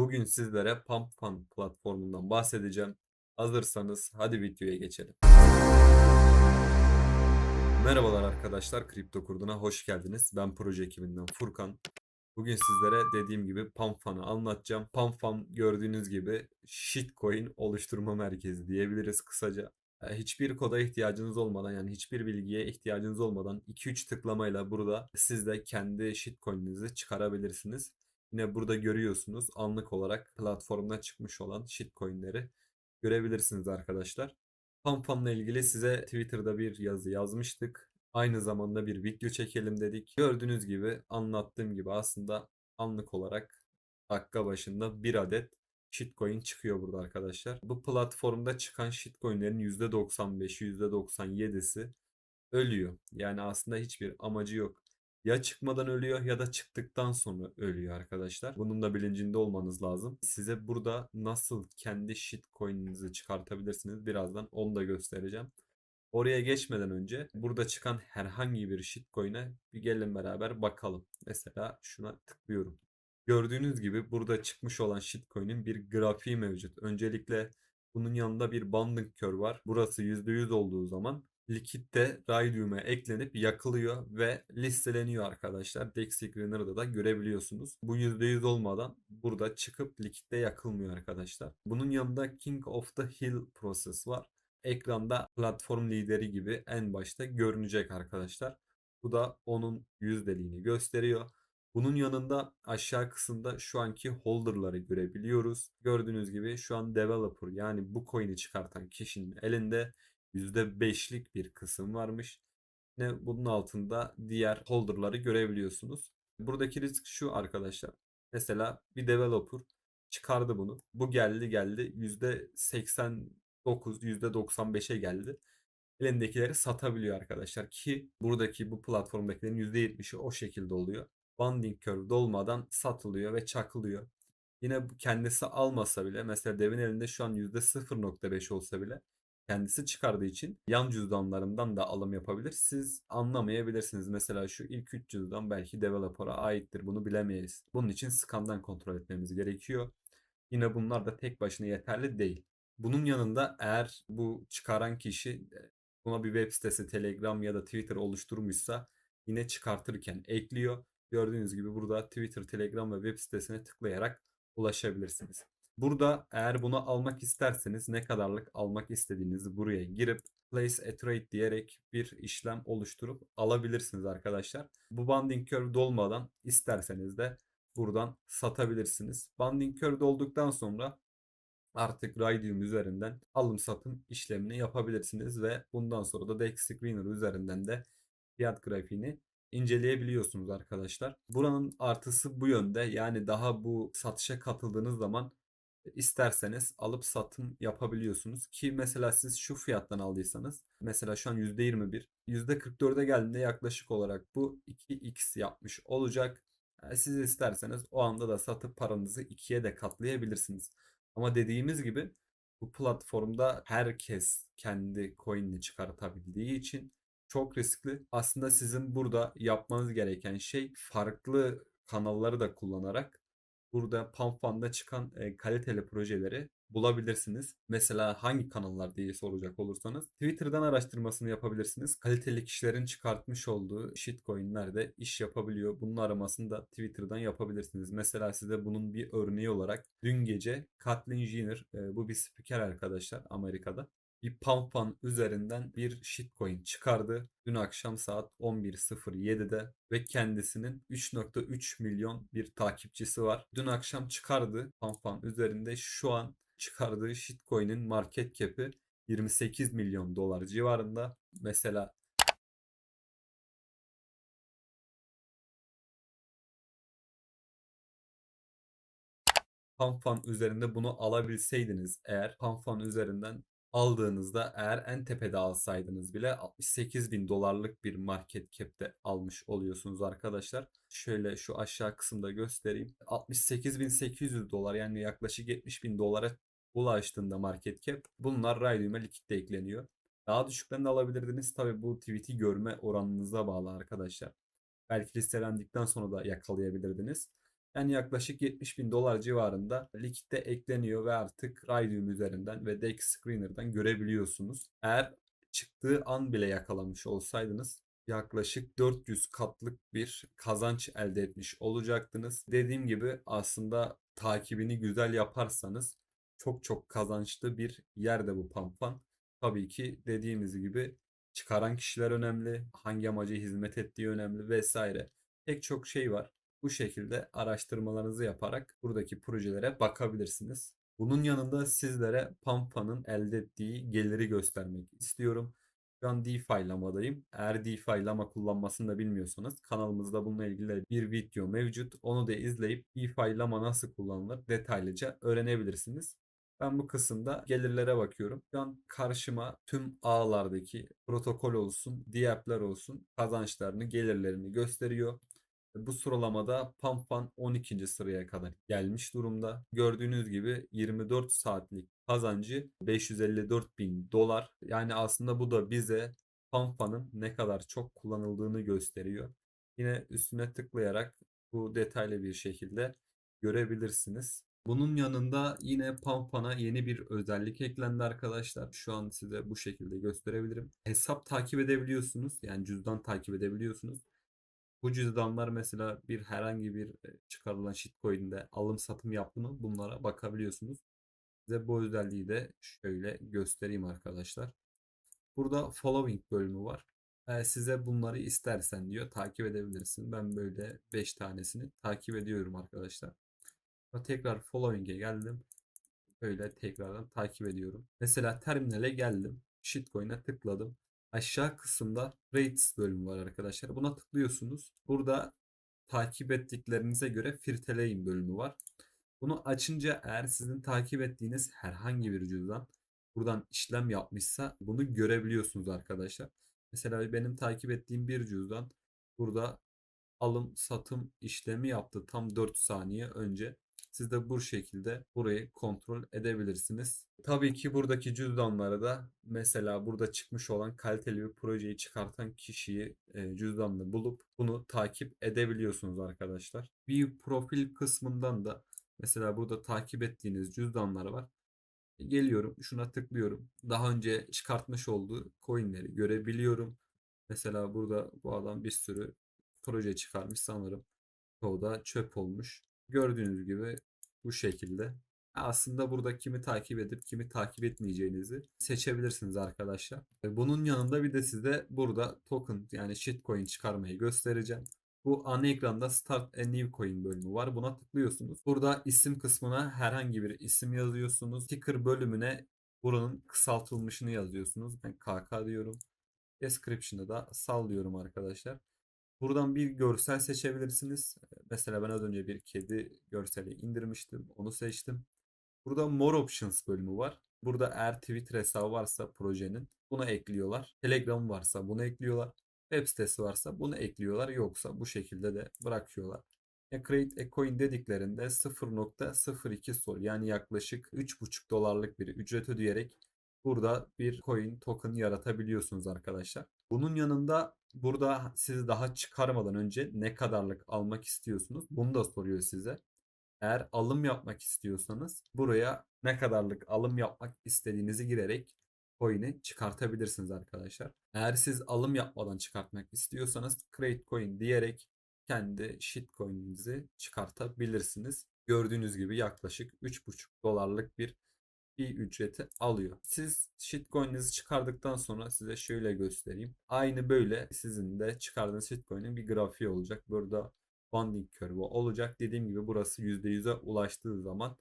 Bugün sizlere PumpFun platformundan bahsedeceğim. Hazırsanız hadi videoya geçelim. Merhabalar arkadaşlar, Kripto Kurdu'na hoş geldiniz. Ben proje ekibinden Furkan. Bugün sizlere dediğim gibi PumpFun'ı anlatacağım. PumpFun gördüğünüz gibi shitcoin oluşturma merkezi diyebiliriz kısaca. Hiçbir koda ihtiyacınız olmadan yani hiçbir bilgiye ihtiyacınız olmadan 2-3 tıklamayla burada siz de kendi shitcoin'inizi çıkarabilirsiniz. Yine burada görüyorsunuz anlık olarak platformda çıkmış olan shitcoin'leri görebilirsiniz arkadaşlar. PumpFun'la ilgili size Twitter'da bir yazı yazmıştık. Aynı zamanda bir video çekelim dedik. Gördüğünüz gibi anlattığım gibi aslında anlık olarak dakika başında bir adet shitcoin çıkıyor burada arkadaşlar. Bu platformda çıkan shitcoinlerin %95'i %97'si ölüyor. Yani aslında hiçbir amacı yok. Ya çıkmadan ölüyor ya da çıktıktan sonra ölüyor arkadaşlar. Bunun da bilincinde olmanız lazım. Size burada nasıl kendi shitcoin'inizi çıkartabilirsiniz birazdan onu da göstereceğim. Oraya geçmeden önce burada çıkan herhangi bir shitcoin'e bir gelin beraber bakalım. Mesela şuna tıklıyorum. Gördüğünüz gibi burada çıkmış olan shitcoin'in bir grafiği mevcut. Öncelikle bunun yanında bir banding curve var. Burası %100 olduğu zaman likitte Raydium'e eklenip yakılıyor ve listeleniyor arkadaşlar. DEX Screener'da da görebiliyorsunuz. Bu %100 olmadan burada çıkıp likitte yakılmıyor arkadaşlar. Bunun yanında King of the Hill Process var. Ekranda platform lideri gibi en başta görünecek arkadaşlar. Bu da onun yüzdeliğini gösteriyor. Bunun yanında aşağı kısımda şu anki holder'ları görebiliyoruz. Gördüğünüz gibi şu an developer yani bu coin'i çıkartan kişinin elinde %5'lik bir kısım varmış. Yine bunun altında diğer holder'ları görebiliyorsunuz. Buradaki risk şu arkadaşlar. Mesela bir developer çıkardı bunu. Bu geldi %89, %95'e geldi. Elindekileri satabiliyor arkadaşlar ki buradaki bu platformdakilerin %70'i o şekilde oluyor. Banding curve dolmadan satılıyor ve çakılıyor. Yine kendisi almasa bile mesela devin elinde şu an %0.5 olsa bile kendisi çıkardığı için yan cüzdanlarından da alım yapabilir. Siz anlamayabilirsiniz. Mesela şu ilk 3 cüzdan belki developer'a aittir. Bunu bilemeyiz. Bunun için scan'dan kontrol etmemiz gerekiyor. Yine bunlar da tek başına yeterli değil. Bunun yanında eğer bu çıkaran kişi buna bir web sitesi, Telegram ya da Twitter oluşturmuşsa yine çıkartırken ekliyor. Gördüğünüz gibi burada Twitter, Telegram ve web sitesine tıklayarak ulaşabilirsiniz. Burada eğer bunu almak isterseniz ne kadarlık almak istediğinizi buraya girip place a trade diyerek bir işlem oluşturup alabilirsiniz arkadaşlar. Bu banding curve dolmadan isterseniz de buradan satabilirsiniz. Banding curve olduktan sonra artık Raydium üzerinden alım satım işlemini yapabilirsiniz ve bundan sonra da DEX Screener üzerinden de fiyat grafiğini inceleyebiliyorsunuz arkadaşlar. Buranın artısı bu yönde. Yani daha bu satışa katıldığınız zaman isterseniz alıp satım yapabiliyorsunuz ki mesela siz şu fiyattan aldıysanız mesela şu an %21 %44'e geldiğinde yaklaşık olarak bu 2x yapmış olacak. Siz isterseniz o anda da satıp paranızı ikiye de katlayabilirsiniz. Ama dediğimiz gibi bu platformda herkes kendi coin'ini çıkartabildiği için çok riskli. Aslında sizin burada yapmanız gereken şey farklı kanalları da kullanarak burada PumpFun'da çıkan kaliteli projeleri bulabilirsiniz. Mesela hangi kanallar diye soracak olursanız Twitter'dan araştırmasını yapabilirsiniz. Kaliteli kişilerin çıkartmış olduğu shitcoin'lerde iş yapabiliyor. Bunun aramasını da Twitter'dan yapabilirsiniz. Mesela size bunun bir örneği olarak dün gece Kathleen Jenner bu bir spiker arkadaşlar Amerika'da bir Pampan üzerinden bir shitcoin çıkardı. Dün akşam saat 11.07'de ve kendisinin 3.3 milyon bir takipçisi var. Dün akşam çıkardı Pampan üzerinde şu an çıkardığı shitcoin'in market cap'i 28 milyon dolar civarında. Mesela Panfan üzerinde bunu alabilseydiniz eğer Panfan üzerinden aldığınızda eğer en tepede alsaydınız bile 68 bin dolarlık bir market cap'te almış oluyorsunuz arkadaşlar. Şöyle şu aşağı kısımda göstereyim. 68.800 dolar yani yaklaşık 70 bin dolara ulaştığında market cap bunlar Raydium'a likitte ekleniyor. Daha düşüklerini de alabilirdiniz. Tabi bu tweet'i görme oranınıza bağlı arkadaşlar. Belki listelendikten sonra da yakalayabilirdiniz. Yani yaklaşık 70 bin dolar civarında likitte ekleniyor ve artık Raydium üzerinden ve DEX Screener'dan görebiliyorsunuz. Eğer çıktığı an bile yakalamış olsaydınız yaklaşık 400 katlık bir kazanç elde etmiş olacaktınız. Dediğim gibi aslında takibini güzel yaparsanız çok çok kazançlı bir yerde bu Pampan. Tabii ki dediğimiz gibi çıkaran kişiler önemli, hangi amaca hizmet ettiği önemli vesaire. Pek çok şey var. Bu şekilde araştırmalarınızı yaparak buradaki projelere bakabilirsiniz. Bunun yanında sizlere Pampa'nın elde ettiği geliri göstermek istiyorum. Şu an DeFi'lamadayım. Eğer DeFi'lama kullanmasını da bilmiyorsanız kanalımızda bununla ilgili bir video mevcut. Onu da izleyip DeFi'lama nasıl kullanılır detaylıca öğrenebilirsiniz. Ben bu kısımda gelirlere bakıyorum. Şu an karşıma tüm ağlardaki protokol olsun, diap'ler olsun kazançlarını, gelirlerini gösteriyor. Bu sıralamada Pampan 12. sıraya kadar gelmiş durumda. Gördüğünüz gibi 24 saatlik kazancı 554 bin dolar. Yani aslında bu da bize Pampan'ın ne kadar çok kullanıldığını gösteriyor. Yine üstüne tıklayarak bu detaylı bir şekilde görebilirsiniz. Bunun yanında yine Pampan'a yeni bir özellik eklendi arkadaşlar. Şu an size bu şekilde gösterebilirim. Hesap takip edebiliyorsunuz. Yani cüzdan takip edebiliyorsunuz. Bu cüzdanlar mesela bir herhangi bir çıkarılan shitcoin'de alım satım yaptı mı bunlara bakabiliyorsunuz. Size bu özelliği de şöyle göstereyim arkadaşlar. Burada following bölümü var. Size bunları istersen diyor takip edebilirsin. Ben böyle 5 tanesini takip ediyorum arkadaşlar. Tekrar following'e geldim. Böyle tekrardan takip ediyorum. Mesela terminale geldim. Shitcoin'e tıkladım. Aşağı kısımda Rates bölümü var arkadaşlar. Buna tıklıyorsunuz. Burada takip ettiklerinize göre filtreleyin bölümü var. Bunu açınca eğer sizin takip ettiğiniz herhangi bir cüzdan buradan işlem yapmışsa bunu görebiliyorsunuz arkadaşlar. Mesela benim takip ettiğim bir cüzdan burada alım satım işlemi yaptı tam 4 saniye önce. Siz de bu şekilde burayı kontrol edebilirsiniz. Tabii ki buradaki cüzdanlara da mesela burada çıkmış olan kaliteli bir projeyi çıkartan kişiyi cüzdanla bulup bunu takip edebiliyorsunuz arkadaşlar. Bir profil kısmından da mesela burada takip ettiğiniz cüzdanlar var. Geliyorum, şuna tıklıyorum. Daha önce çıkartmış olduğu coinleri görebiliyorum. Mesela burada bu adam bir sürü proje çıkarmış sanırım. Çoğu da çöp olmuş. Gördüğünüz gibi bu şekilde. Aslında burada kimi takip edip kimi takip etmeyeceğinizi seçebilirsiniz arkadaşlar. Bunun yanında bir de size burada token yani shitcoin çıkarmayı göstereceğim. Bu ana ekranda Start a New Coin bölümü var. Buna tıklıyorsunuz. Burada isim kısmına herhangi bir isim yazıyorsunuz. Ticker bölümüne buranın kısaltılmışını yazıyorsunuz. Ben KK diyorum. Description'da da sallıyorum arkadaşlar. Buradan bir görsel seçebilirsiniz. Mesela ben az önce bir kedi görseli indirmiştim. Onu seçtim. Burada More Options bölümü var. Burada eğer Twitter hesabı varsa projenin bunu ekliyorlar. Telegram varsa bunu ekliyorlar. Web sitesi varsa bunu ekliyorlar. Yoksa bu şekilde de bırakıyorlar. Create a coin dediklerinde 0.02 sol yani yaklaşık 3,5 dolarlık bir ücret ödeyerek burada bir coin token yaratabiliyorsunuz arkadaşlar. Bunun yanında burada siz daha çıkarmadan önce ne kadarlık almak istiyorsunuz? Bunu da soruyor size. Eğer alım yapmak istiyorsanız buraya ne kadarlık alım yapmak istediğinizi girerek coin'i çıkartabilirsiniz arkadaşlar. Eğer siz alım yapmadan çıkartmak istiyorsanız create coin diyerek kendi shitcoin'inizi çıkartabilirsiniz. Gördüğünüz gibi yaklaşık 3,5 dolarlık bir ücreti alıyor. Siz shitcoin'inizi çıkardıktan sonra size şöyle göstereyim. Aynı böyle sizin de çıkardığınız shitcoin'in bir grafiği olacak. Burada funding curve olacak. Dediğim gibi burası %100'e ulaştığı zaman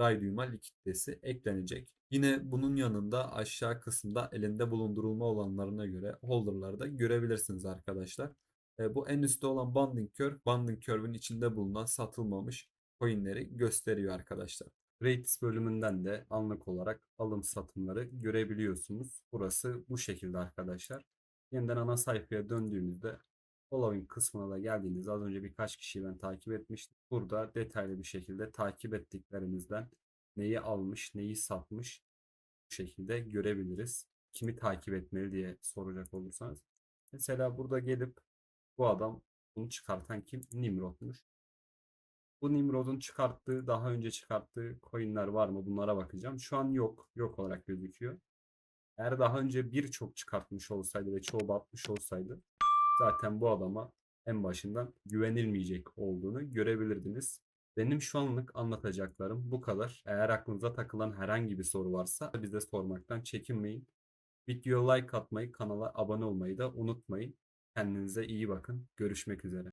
Raydium'a likiditesi eklenecek. Yine bunun yanında aşağı kısımda elinde bulundurulma olanlarına göre holder'ları da görebilirsiniz arkadaşlar. Bu en üstte olan banding curve'ün içinde bulunan satılmamış coin'leri gösteriyor arkadaşlar. Rates bölümünden de anlık olarak alım satımları görebiliyorsunuz. Burası bu şekilde arkadaşlar. Yeniden ana sayfaya döndüğümüzde following kısmına da geldiğinizde az önce birkaç kişiyi ben takip etmiştim. Burada detaylı bir şekilde takip ettiklerinizden neyi almış, neyi satmış bu şekilde görebiliriz. Kimi takip etmeli diye soracak olursanız. Mesela burada gelip bu adam bunu çıkartan kim? Nimrod'muş. Bu Nimrod'un çıkarttığı, daha önce çıkarttığı coin'ler var mı? Bunlara bakacağım. Şu an yok. Yok olarak gözüküyor. Eğer daha önce birçok çıkartmış olsaydı ve çoğu batmış olsaydı zaten bu adama en başından güvenilmeyecek olduğunu görebilirdiniz. Benim şu anlık anlatacaklarım bu kadar. Eğer aklınıza takılan herhangi bir soru varsa bize sormaktan çekinmeyin. Videoya like atmayı, kanala abone olmayı da unutmayın. Kendinize iyi bakın. Görüşmek üzere.